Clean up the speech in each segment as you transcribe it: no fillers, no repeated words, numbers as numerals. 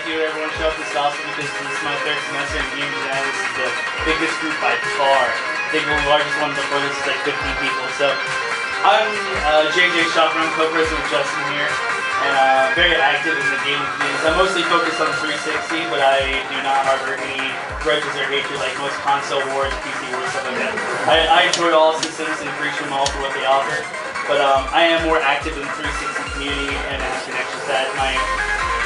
you everyone show up. This is awesome because this is my third semester in game design. This is the biggest group by far. I think the largest one before this is like 15 people. So I'm JJ Shopper. I'm co-president with Justin here, and very active in the gaming community. I'm mostly focused on 360, but I do not harbor any grudges or hatred like most console wars, PC wars, stuff like that. I enjoy all systems and appreciate them all for what they offer. But I am more active in the 360 community and have connections that my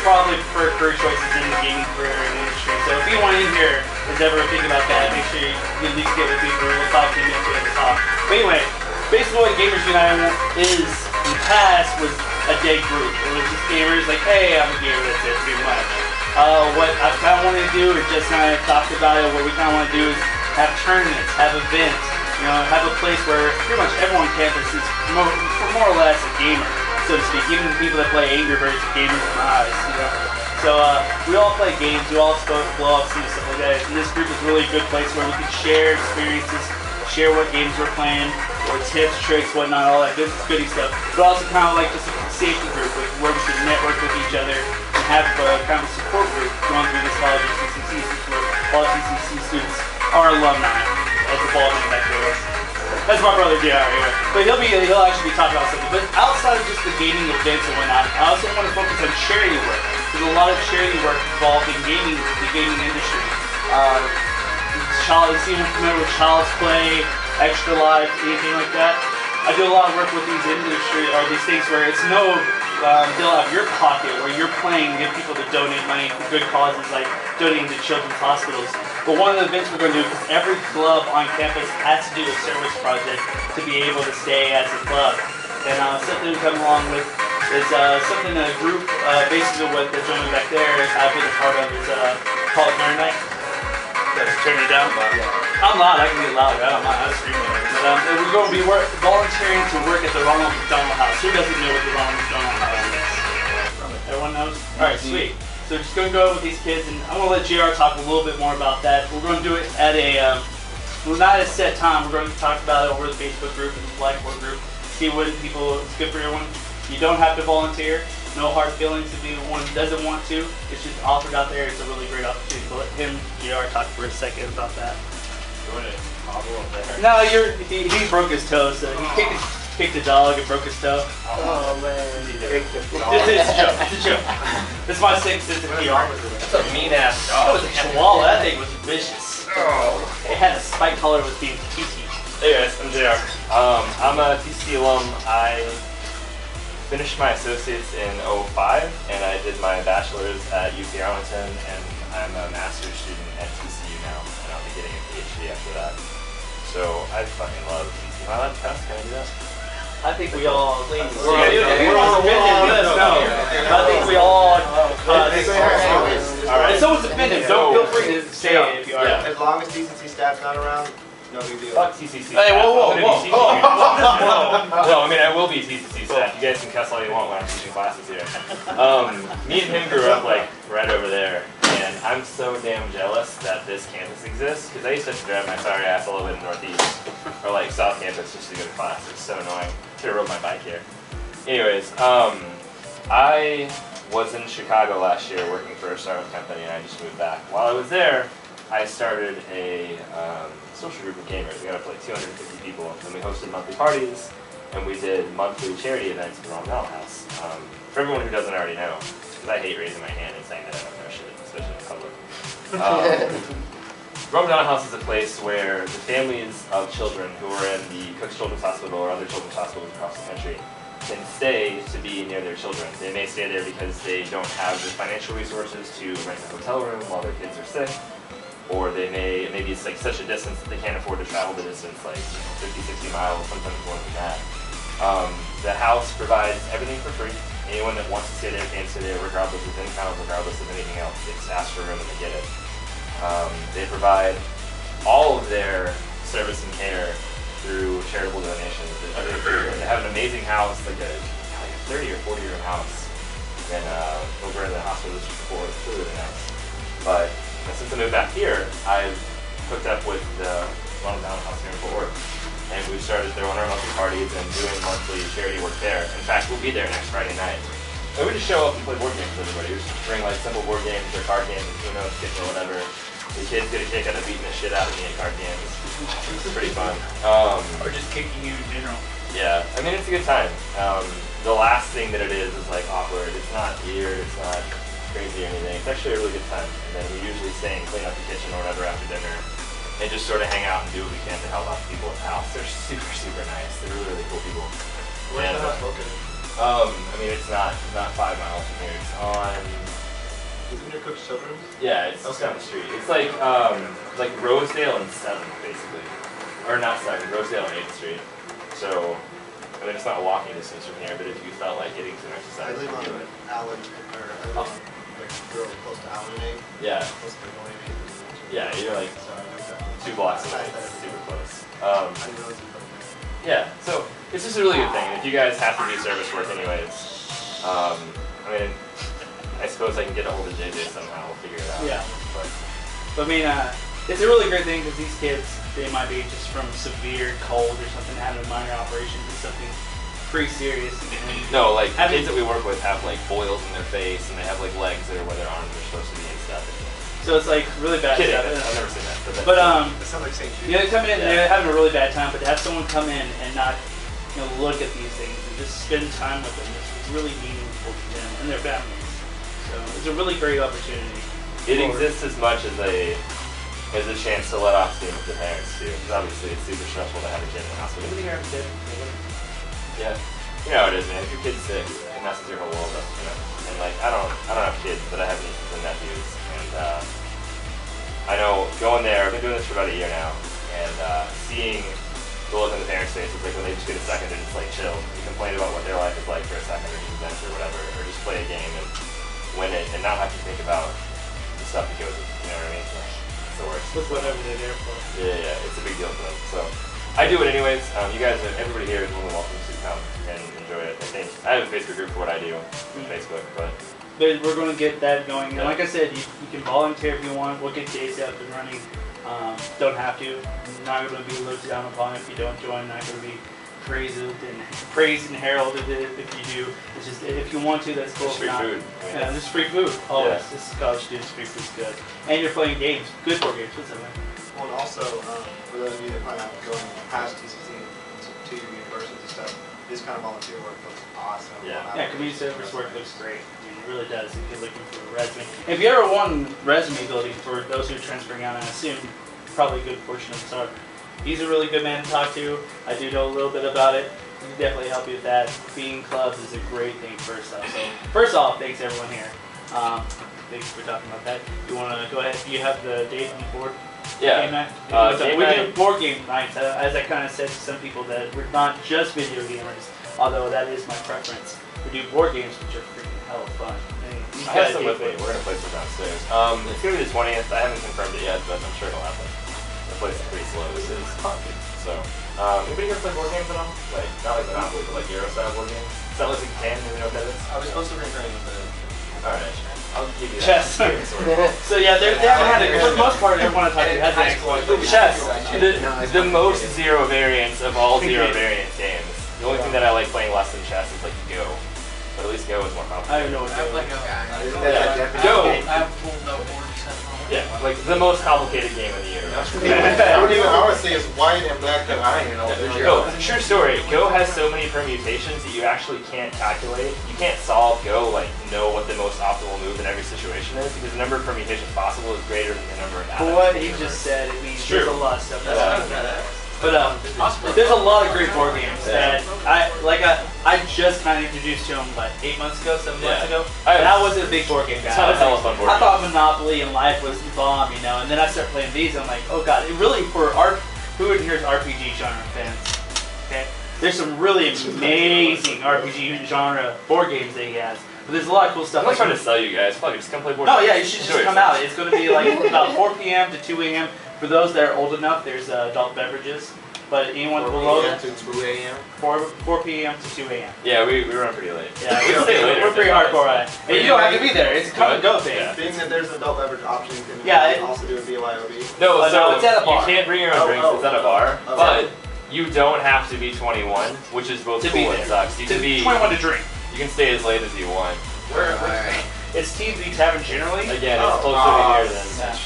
probably preferred career choices in the gaming career industry. So if anyone in here is ever thinking about that, make sure you at least get with me for 5-10 minutes we have to talk. But anyway, basically what Gamers United is in the past was a dead group. It was just gamers like, hey, I'm a gamer, that's it, pretty much. What I kind of wanted to do, or just kind of talked about it, what we kind of want to do is have tournaments, have events, you know, have a place where pretty much everyone on campus is more or less a gamer, so to speak. Even the people that play Angry Birds are gamers in my eyes, you know. So we all play games, we all blow up and stuff like that. And this group is really a good place where we can share experiences, share what games we're playing, or tips, tricks, whatnot, all that goody stuff. But also kind of like just a safety group where we can network with each other and have kind of a support group going through this college of CCC, where all CCC students are alumni. As the ball man back there. That's my brother JR anyway. But he'll actually be talking about something. But outside of just the gaming events and whatnot, I also want to focus on charity work. There's a lot of charity work involved in gaming, the gaming industry. Is anyone familiar with Child's Play, Extra Life, anything like that? I do a lot of work with these these things where it's no deal out of your pocket, where you're playing to get people to donate money for good causes like donating to children's hospitals. But one of the events we're going to do, because every club on campus has to do a service project to be able to stay as a club. And something we come along with is something a group, basically what the gentleman back there I've been a part of is called Nerd Night. Turn it down, but I'm loud, I can get louder, I don't mind, I'm screaming. But we're going to be volunteering to work at the Ronald McDonald House. Who doesn't know what the Ronald McDonald House is? Everyone knows? Alright, sweet. So just going to go with these kids, and I'm going to let JR talk a little bit more about that. We're going to do it at a, not at a set time. We're going to talk about it over the Facebook group and the Blackboard group. See what people, it's good for everyone. You don't have to volunteer. No hard feelings if anyone doesn't want to. It's just offered out there. It's a really great opportunity. So let him, JR, talk for a second about that. You want to hobble up there? No, he broke his toe, so he kicked a dog and broke his toe. Oh man, It's a joke. It's a joke. This is my sixth sense of PR. That's a mean ass That dog. was a chihuahua. That thing was vicious. Oh. It had a spike collar with being TT. Hey guys, I'm JR. I'm a TCC alum. I finished my associates in 2005, and I did my bachelor's at UC Arlington, and I'm a master's student at TCU now, and I'll be getting a PhD after that. So I fucking love TCU. Am I allowed to cuss? Can I do that? I think we all. We're all offended. Let us know. I think we all. Alright. If someone's offended, don't feel free to say it if you are. Yeah. as long as TCC staff's not around, no big deal. Fuck TCC. Hey, whoa, I'm gonna be teaching you. No, I mean I will be TCC staff. You guys can cuss all you want when I'm teaching classes here. Me and him grew up like right over there, and I'm so damn jealous that this campus exists because I used to have to drive my sorry ass all the way to Northeast or like South Campus just to go to class. It's so annoying. Should have rode my bike here. Anyways, I was in Chicago last year working for a startup company, and I just moved back. While I was there, I started a social group of gamers. We got up to like 250 people, and we hosted monthly parties, and we did monthly charity events at the Ron McDonald House. For everyone who doesn't already know, because I hate raising my hand and saying that I don't know shit, especially in public. Ron McDonald House is a place where the families of children who are in the Cook's Children's Hospital or other children's hospitals across the country can stay to be near their children. They may stay there because they don't have the financial resources to rent a hotel room while their kids are sick, or maybe it's like such a distance that they can't afford to travel the distance, like 50, 60 miles, sometimes more than that. The house provides everything for free. Anyone that wants to stay there can stay there regardless of income, regardless of anything else. They just ask for a room and they get it. They provide all of their service and care through charitable donations. They have an amazing house, like a 30 or 40 room house, and over in the hospital district before. It's really, really nice. But since I moved back here, I've hooked up with the Ronald McDonald House here in Fort Worth, and we've started throwing our monthly parties and doing monthly charity work there. In fact, we'll be there next Friday night. And we just show up and play board games with everybody. We just bring like simple board games or card games, Uno, Skip, or whatever. The kids get a kick out of beating the shit out of me at card games. It's pretty fun. Or just kicking you in general. Yeah, I mean, it's a good time. The last thing that it is like awkward. It's not weird, it's not crazy or anything. It's actually a really good time. And then we usually stay and clean up the kitchen or whatever after dinner and just sort of hang out and do what we can to help out people at the house. They're super, super nice. They're really, really cool people. Where's the house located? I mean, it's not 5 miles from here. It's on... Is it near Cook's Children's? Yeah, it's just down the street. It's like Rosedale and 7th, basically. Or not 7th, Rosedale and 8th Street. So, I mean, it's not a walking distance from here, but if you felt like getting some exercise, I live on you do it. Allen, or I live on, like, real close to Allen and 8. Yeah, Close to Magnolia and 8. yeah, you're like So I know exactly. 2 blocks away. It's super close. I didn't know it was in Cook's. Yeah, so it's just a really good thing. If you guys have to do service work anyways, I mean, I suppose I can get a hold of JJ somehow. We'll figure it out. Yeah. But But I mean, it's a really great thing because these kids, they might be just from severe cold or something, having a minor operation to something pretty serious. And no, like the kids that we work with have like boils in their face and they have like legs that are where their arms are supposed to be and stuff. so it's like really bad Kidding, stuff. I've never seen that. But It sounds like St. Jude. you know, they come in, they're having a really bad time, but to have someone come in and not, look at these things and just spend time with them, it's really meaningful to them and their families. So it's a really great opportunity. It exists as much as a chance to let off steam with the parents too, because obviously it's super stressful to have a kid in the hospital. Anybody here have a kid? Yeah. You know how it is, man. If your kid's sick, it messes your whole world up, And like, I don't have kids, but I have nieces and nephews, and I know going there. I've been doing this for about a year now, and seeing the look on the parents' faces, like when they just get a second and it's like chill. You complain about what their life is like for a second, or just vent or whatever, or just play a game and win it, and not have to think about the stuff that goes with it. You know what I mean? It's the worst. With whatever they're there for. Yeah, it's a big deal for them. So I do it anyways. You guys, everybody here is more than welcome to come and enjoy it. I think I have a Facebook group for what I do on Facebook, but We're going to get that going. And like I said, you can volunteer if you want. We'll get Jace up and running. Don't have to. Not going to be looked down upon if you don't join. Not going to be praised and heralded if you do. It's just if you want to, that's cool. it's free food. Yeah, just free food. Always. Yeah. This is college students. Free food's good. And you're playing games. Good board games. What's that, man? Well, and also, for those of you that might not be going past TCC to your university stuff, this kind of volunteer work looks awesome. Yeah. Yeah, community service work looks great. I mean, it really does if you're looking for a resume. If you ever want resume building for those who are transferring out, and I assume probably a good portion of us are, he's a really good man to talk to. I do know a little bit about it. He can definitely help you with that. Being clubs is a great thing first off. So first off, thanks everyone here. Thanks for talking about that. You want to go ahead? You have the date on the board? Yeah. Game night? Game we night. do board game nights, as I kind of said to some people that we're not just video gamers, although that is my preference. We do board games, which are freaking hell of fun. And these I have guys some get with me. We're gonna play some downstairs. It's gonna be the 20th. I haven't confirmed it yet, but I'm sure it'll happen. The place is pretty slow. This is. So, anybody here play board games at all? Like not like Monopoly, but like Euro style board games. Settlers in Catan, you know what that is? I was supposed to bring her in the... All right. I'll give you that. Chess. So yeah, they haven't had it. For the most part, everyone I talk to has it. Chess. The most zero variance of all zero variance games. The only thing that I like playing less than chess is like Go. But at least Go is more I complicated. don't know what I have to like a Isn't that Yeah. Japanese? Go. I have full no board set on it. Yeah, like the most complicated game in the universe. I would say it's white and black and iron. Go. True story. Go has so many permutations that you actually can't calculate. You can't solve Go, like know what the most optimal move in every situation is, because the number of permutations possible is greater than the number of atoms. For what in the he universe. just said, it means It's there's true. a lot of stuff. Yeah. But there's a lot of great board games that I just kind of introduced to him, what, 8 months ago, 7 months ago? And I wasn't a big board game guy. It's not a hell of fun board I thought game. Monopoly and Life was the bomb, and then I started playing these, and I'm like, oh god, it really, for art, who in here is RPG genre fans? Okay? There's some really amazing RPG genre board games that he has. But there's a lot of cool stuff. I'm not trying to sell you guys. Fuck it, just come play board No, games. yeah, you should just Enjoy come yourself. out. It's going to be like about 4 p.m. to 2 a.m. For those that are old enough, there's adult beverages. But anyone below that, to 2 a.m. 4 p.m. to 2 a.m. Yeah, we run pretty late. Yeah, we can stay later. we're pretty hardcore on it. And you don't have to be there. It's a come and go thing. Yeah. Being that there's an adult beverage option, can Yeah, you also do a BYOB? No, Oh, so no, it's at a bar. you can't bring your own drinks. It's at a bar, Oh. but you don't have to be 21, which is both To cool be and there. sucks. You can be 21 to drink. you You can stay as late as you want. It's TB Tavern generally. Again, it's closer to here than.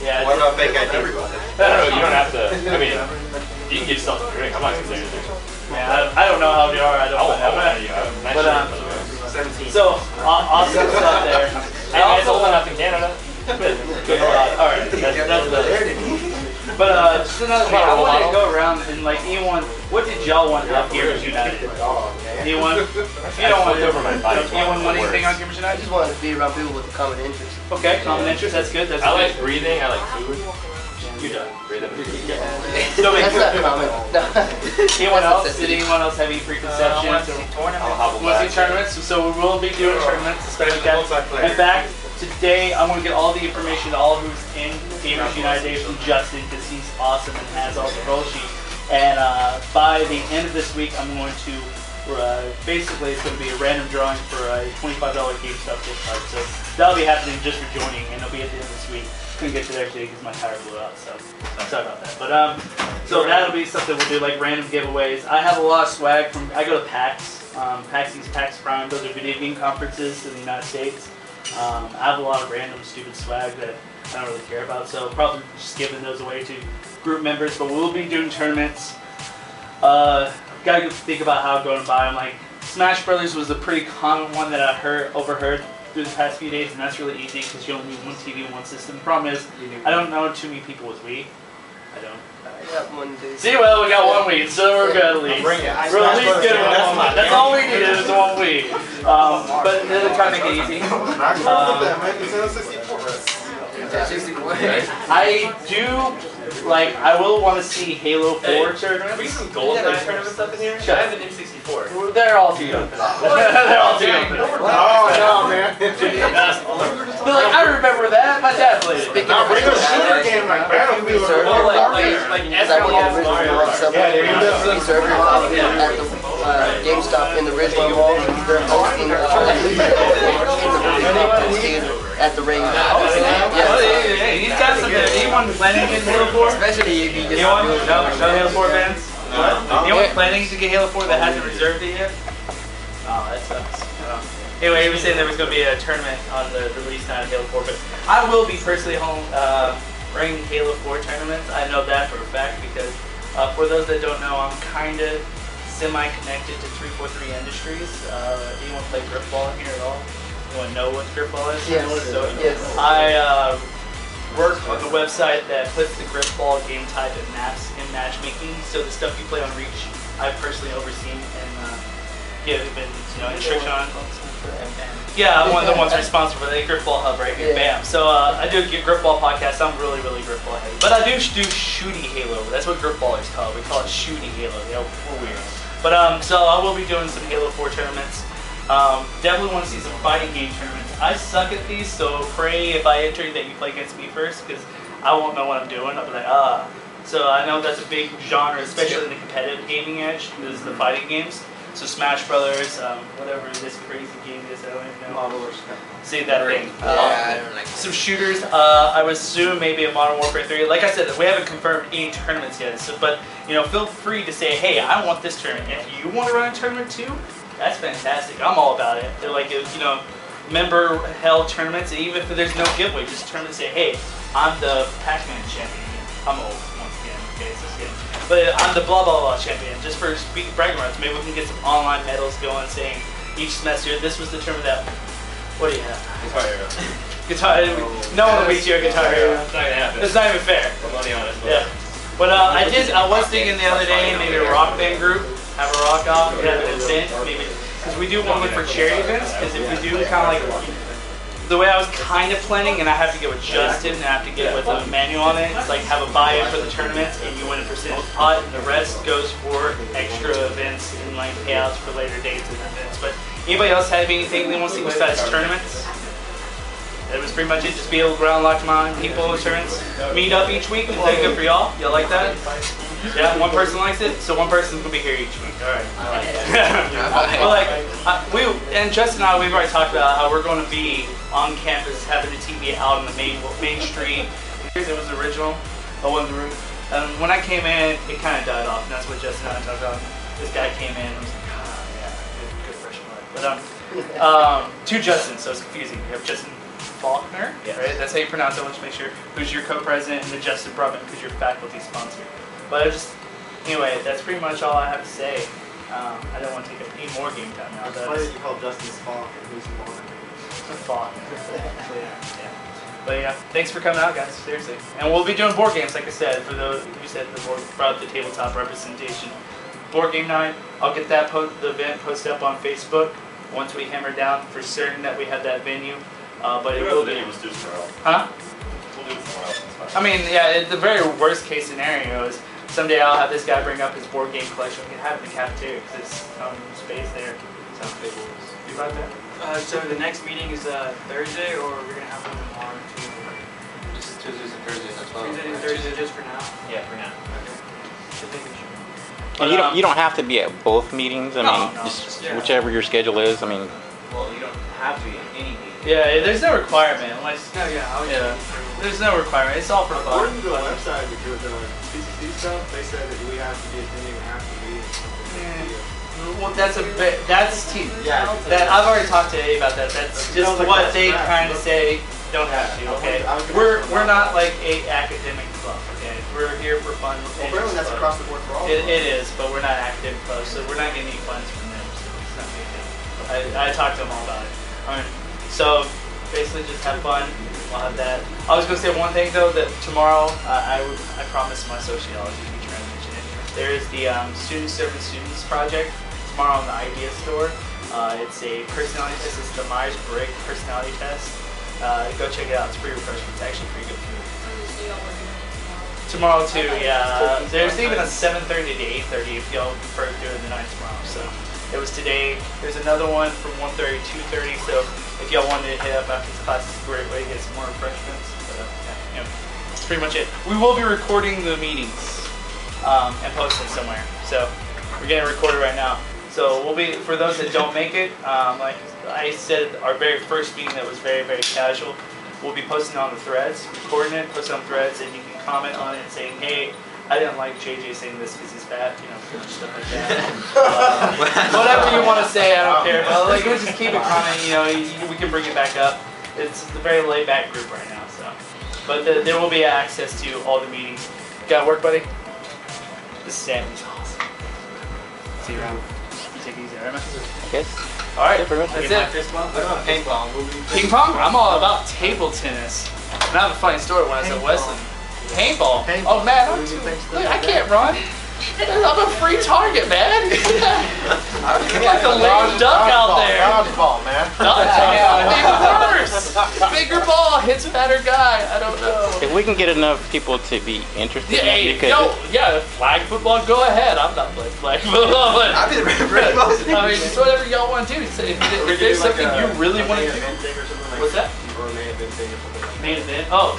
Yeah. What about fake ID? I don't know. You don't have to. I mean, you can get yourself a drink. I'm not gonna say anything. Yeah, I don't know how they are. I don't know. But 17. So awesome stuff there. And it's old enough in Canada. Good. All right. That's better. But just another thing, I wanted to go around and like anyone, what did y'all want to have Gamers United? Anyone? You don't want over my body. anyone want anything on Gamers I United? just wanted to be around people with a common interest. Okay, common interest. That's good. That's I good. like breathing. I like food. You're done. Breathing. So That's not common. No. anyone else? That's Did anyone else have any preconceptions? I'll Want to see tournaments? So we will be doing tournaments, especially guys. In fact, today I'm going to get all the information to all who's in Gamers United from Justin because he's awesome and has all the roll sheets. And by the end of this week, I'm going to basically it's going to be a random drawing for a $25 GameStop gift card. So that'll be happening just for joining, and it'll be at the end of this week. Couldn't get to there today because my tire blew out, so sorry about that. But so that'll be something we'll do, like random giveaways. I have a lot of swag from. I go to PAX, PAX Prime. Those are video game conferences in the United States. I have a lot of random stupid swag that I don't really care about, so probably just giving those away to group members. But we'll be doing tournaments. Gotta think about how I'm going to buy them. Like Smash Brothers was a pretty common one that I overheard through the past few days, and that's really easy because you only need one TV and one system. The problem is, I don't know too many people with Wii. I don't. I got one day. See, well, we got one Wii, so we're good at least. Bring it. We're at least good at one. That's all we needed is one Wii. But they're trying to make it easy. Smash Bros. With that, man. It's in a 64. I do, like, I will want to see Halo 4 tournaments. Can we get some GoldenEye tournaments up in here? Sure. I have an N64. They're all too young for that. They're all too young for that. Oh, no, man. But like, I remember that. My dad played it. Speaking Now of bring a shooter game like Battlefield. Oh, like Because I went to Mario original Kart. server at the GameStop in the Ridgeline Mall. They're hosting at the ring. Hey, he's got some. Anyone planning to get Halo 4? Especially if you just Anyone? No Halo 4 fans? Anyone planning to get Halo 4 that hasn't reserved it yet? Oh, that sucks. Anyway, he was saying there was going to be a tournament on the release night of Halo 4, but I will be personally home bringing Halo 4 tournaments. I know that for a fact because for those that don't know, I'm kind of semi-connected to 343 Industries. Anyone play Gripball here at all? Anyone know what Gripball is? Yes. So, Yes. I work on the website that puts the Gripball game type and maps in matchmaking. So the stuff you play on Reach, I've personally overseen and given instruction on. Yeah, I'm one of the ones responsible for the Gripball Hub right here. Yeah. Bam. So I do a Gripball podcast. I'm really Gripball heavy. But I do Shooty Halo. That's what Gripball is called. We call it Shooty Halo. We're weird. But so I will be doing some Halo 4 tournaments. Definitely want to see some fighting game tournaments. I suck at these, so pray if I enter that you play against me first, because I won't know what I'm doing. I'll be like, So I know that's a big genre, especially in the competitive gaming edge, is the fighting games. So Smash Brothers, whatever this crazy game is, I don't even know. See that thing. I don't like Some shooters. I would assume maybe a Modern Warfare 3. Like I said, we haven't confirmed any tournaments yet. So, but feel free to say, hey, I want this tournament. If you want to run a tournament too, that's fantastic. I'm all about it. They're like, member held tournaments. And even if there's no giveaway, just tournament say, hey, I'm the Pac-Man champion. I'm old once again. Okay, so again. But I'm the blah blah blah champion. Just for bragging rights, maybe we can get some online medals going, saying each semester this was the tournament that. What do you have? Guitar Hero. Guitar. No one will beat you at Guitar Hero. It's not gonna happen. It's not even fair. Put money on it. Yeah. But I was thinking the other day maybe a rock band group have a rock off, have an event, maybe because we do one for charity events. Because if we do kind of like the way I was kind of planning, and I have to get with Justin and I have to get with a manual on it. It's like have a buy-in for the tournaments, and you win a percentage pot, and the rest goes for extra events and like payouts for later dates and events. But anybody else have anything they want to see besides tournaments? That was pretty much it. Just be able to ground lock my people in tournaments. Meet up each week. Is that good for y'all? Y'all like that? Yeah, one person likes it, so one person's gonna be here each week. All right. Well, like we and Justin and I, we've already talked about how we're going to be on campus having the TV out on the main street. It was original, one of the room. And when I came in, it kind of died off, and that's what Justin and I talked about. This guy came in and was like, yeah, good freshman. But two Justins, so it's confusing. You have Justin Faulkner, right? That's how you pronounce it. I want to make sure. Who's your co-president, and then Justin Brumman, who's your faculty sponsor. But anyway, that's pretty much all I have to say. I don't want to take up any more game time now. It's funny that you call Justin Falk and who's Falk. Yeah. But yeah, thanks for coming out, guys. Seriously. And we'll be doing board games, like I said. For those you said the board brought up the tabletop representation. Board game night. I'll get that the event posted up on Facebook once we hammer down for certain that we have that venue. But it will be. We'll do it somewhere else. Huh? We'll do it somewhere else. It's I fine. mean, yeah. The very worst case scenario is someday I'll have this guy bring up his board game collection. We can have it in the cafeteria because there's space there. So you about that? So the next meeting is Thursday, or we're gonna have one tomorrow too? Just Tuesdays and Thursdays at 12. Tuesday and Thursday just for now. Yeah, for now. And you don't have to be at both meetings. I mean, No, just yeah. whichever your schedule is. I mean, Well, you don't have to be at any meeting. Yeah, there's no requirement unless. No, yeah, I was Yeah. just through. There's no requirement. It's all for fun. According to the website, with the PCC stuff, they said that we have to be attending after the meeting. Well, that's a bit. That's Yeah. that I've already talked to Eddie about that. That's just Sounds like what that's they crap. kind of say. Don't have to. Okay. We're not like a academic club. Okay. We're here for fun. We're Well, patrons apparently that's club. across the board for all of It them. is, but we're not academic club, so we're not getting any funds from them. So it's not a big deal. I talked to them all about it. So basically, just have fun. We'll have that. I was gonna say one thing though, that tomorrow I promised my sociology teacher I mentioned it. There is the Student Serving Students project tomorrow in the Idea Store. It's a personality test. It's the Myers-Briggs personality test. Go check it out. It's free refreshment. It's actually pretty good food. Tomorrow too, yeah. There's even a 7:30 to 8:30 if y'all prefer doing the night tomorrow. So it was today. There's another one from 1:30 to 2:30. So if y'all wanted to hit up after this class, it's a great way to get some more refreshments. But yeah, that's pretty much it. We will be recording the meetings and posting somewhere. So we're getting recorded right now. So we'll be, for those that don't make it, like I said, our very first meeting that was very, very casual, we'll be posting on the threads, recording it, posting on threads, and you can comment on it saying, hey, I didn't like JJ saying this because he's fat, pretty much stuff like that. Whatever you want to say, I don't care. But like, we'll just keep it comment, we can bring it back up. It's a very laid back group right now, so. But there will be access to all the meetings. Got work, buddy? This is Sam. He's awesome. See you around. Take it easy, alright, man? I guess. Alright, pretty much. that's it. Paintball. Ping pong? I'm all about table tennis. And I have a funny story when I was at Wesleyan. Paintball? Oh man, look, I can't run. I'm a free target, man. I'm like a lame duck out there. Dodgeball, man. Even worse. Bigger ball hits fatter guy. I don't know. If we can get enough people to be interested Yeah, in it, hey, because flag football, go ahead. I'm not playing flag football, but I'll be the referee. I mean, just whatever y'all want to do. If there's something you really want to do, what's that? Or a main event thing or something like that. Main event. Oh,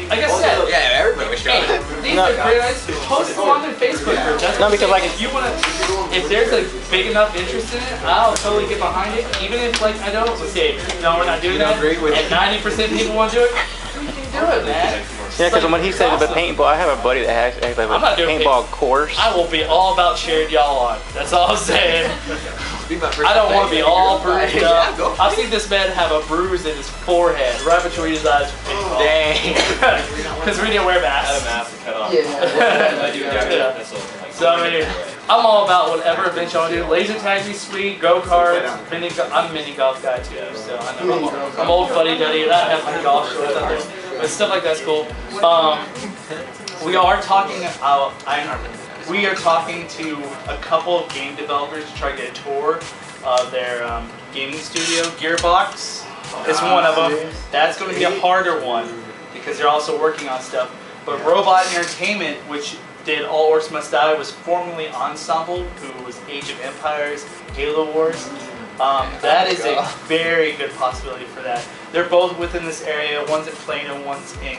like I said, Yeah, everybody was hey, showing. these are great ideas. Post them on their Facebook group. That's No, what I'm because, saying. like- if you wanna, if there's a big enough interest in it, I'll totally get behind it. Even if like I know, let's say, no, we're not doing that, and 90% of people want to do it, we can do it, man. yeah, because Like, when he said about awesome. paintball, I have a buddy that has actually I'm not a doing paintball course. I will be all about cheering y'all on. That's all I'm saying. Be my first I don't want to be all back. bruised Yeah, up. go. I've seen this man have a bruise in his forehead, right between his eyes from paintball. Dang. Because we didn't wear I had a masks. mask to cut off. Yeah. I do Yeah. missile. Like, So I mean, I'm all about whatever event y'all do. Laser tag be sweet, go karts, I'm a mini golf guy too, so I know I'm old fuddy duddy, and I have my golf shorts out there. But stuff like that's cool. We are talking we are talking to a couple of game developers to try to get a tour of their gaming studio. Gearbox is one of them. That's going to be a harder one because they're also working on stuff. But Robot Entertainment, which did All Orcs Must Die, was formerly Ensemble, who was Age of Empires, Halo Wars. That is a very good possibility for that. They're both within this area. One's in Plano, one's in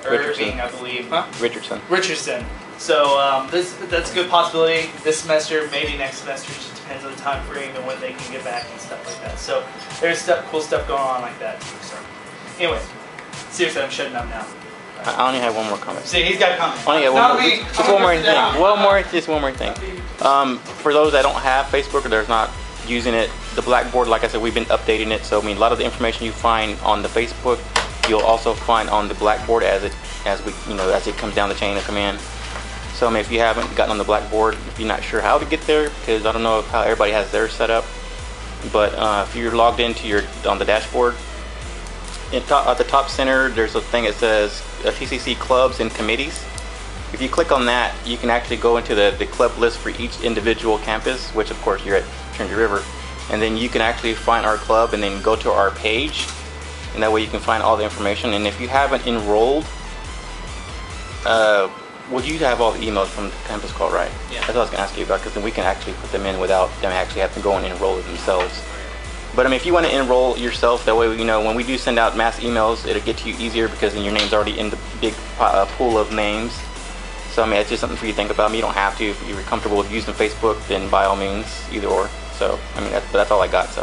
Irving, I believe. Huh? Richardson. Richardson. So that's a good possibility this semester, maybe next semester. It just depends on the time frame and when they can get back and stuff like that. So there's cool stuff going on like that too. So anyway, seriously, I'm shutting up now. I only have one more comment. See, he's got a comment. Only got Not one me. more. Just one more thing. Just one more thing. For those that don't have Facebook or they're not using it the Blackboard, like I said, we've been updating it. So I mean, a lot of the information you find on the Facebook, you'll also find on the Blackboard as it comes down the chain of command. So I mean, if you haven't gotten on the Blackboard, if you're not sure how to get there, because I don't know how everybody has theirs set up, but if you're logged into on the dashboard, at the top center, there's a thing that says TCC clubs and committees. If you click on that, you can actually go into the club list for each individual campus, which of course you're at Trinity River, and then you can actually find our club and then go to our page, and that way you can find all the information. And if you haven't enrolled, well, you have all the emails from the campus call, right? Yeah. That's what I was going to ask you about, because then we can actually put them in without them actually having to go and enroll it themselves. But I mean, if you want to enroll yourself, that way, when we do send out mass emails, it'll get to you easier because then your name's already in the big pool of names. So I mean, it's just something for you to think about. I mean, you don't have to. If you're comfortable with using Facebook, then by all means, either or. So I mean, that's all I got. So.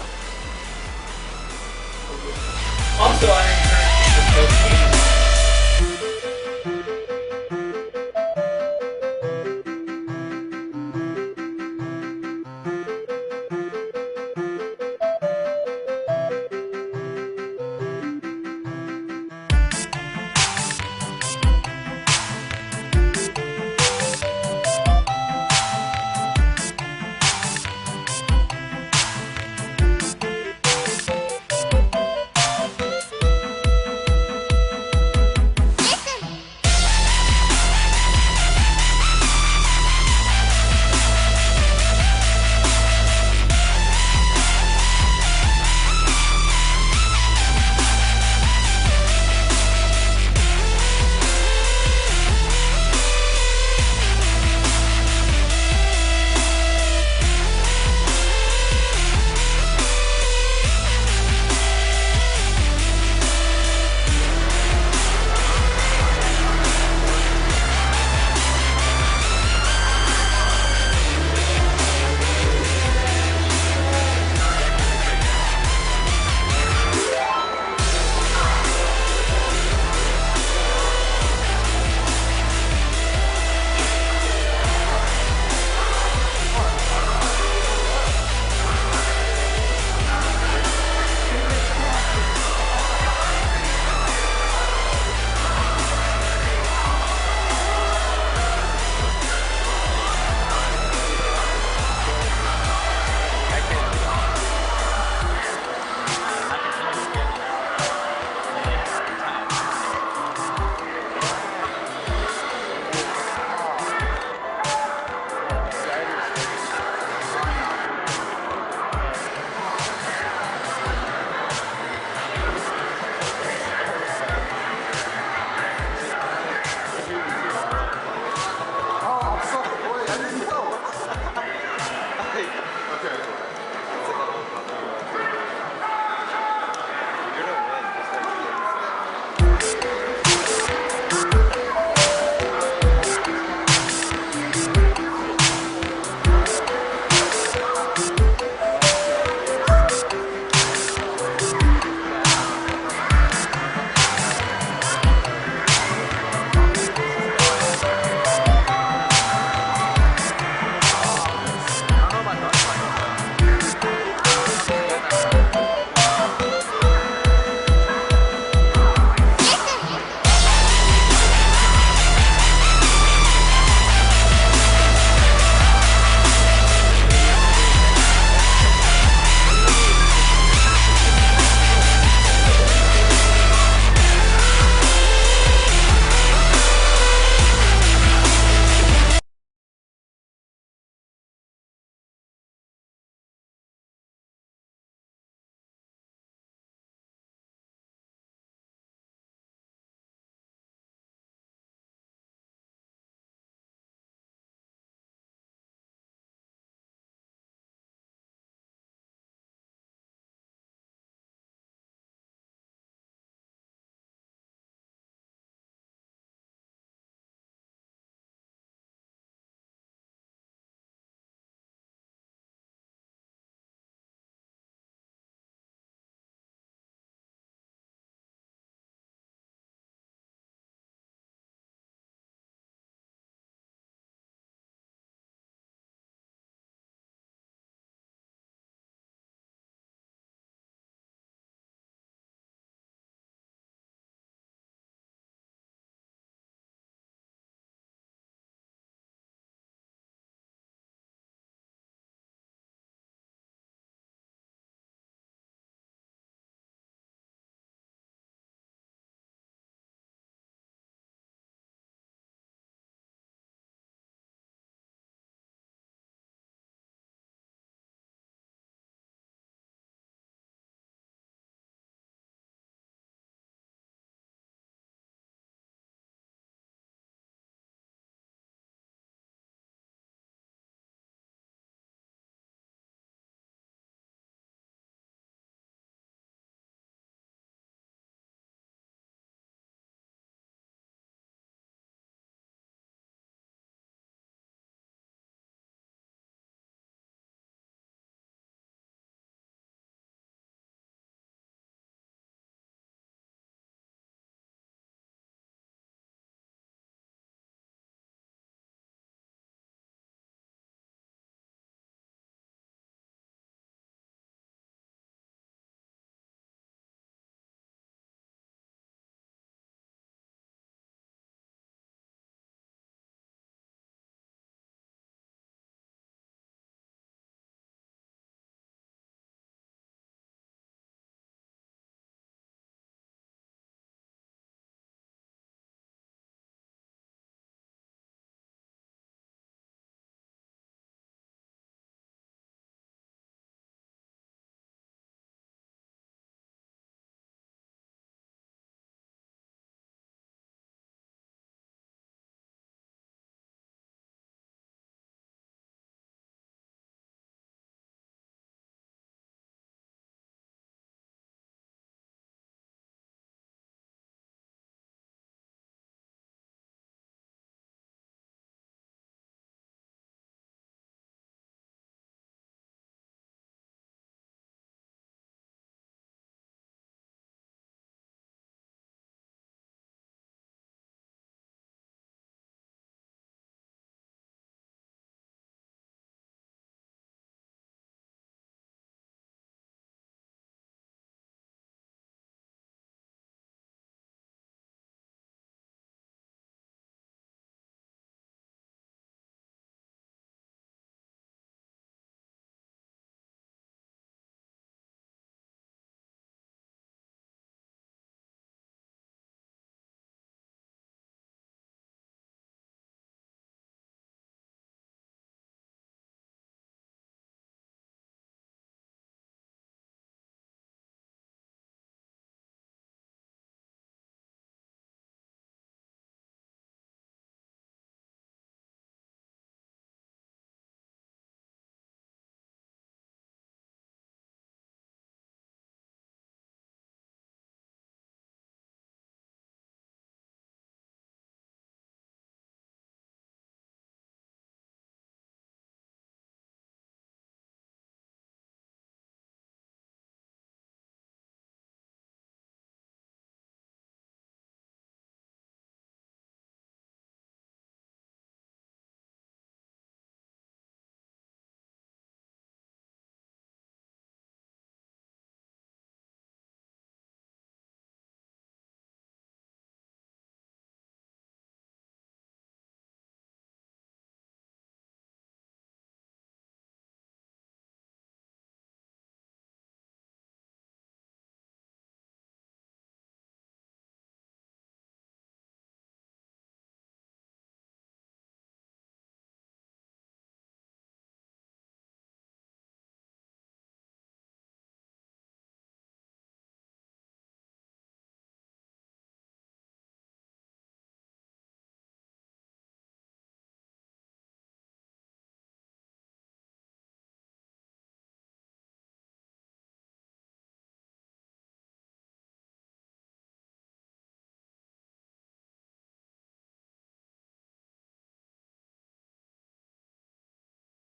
Also, I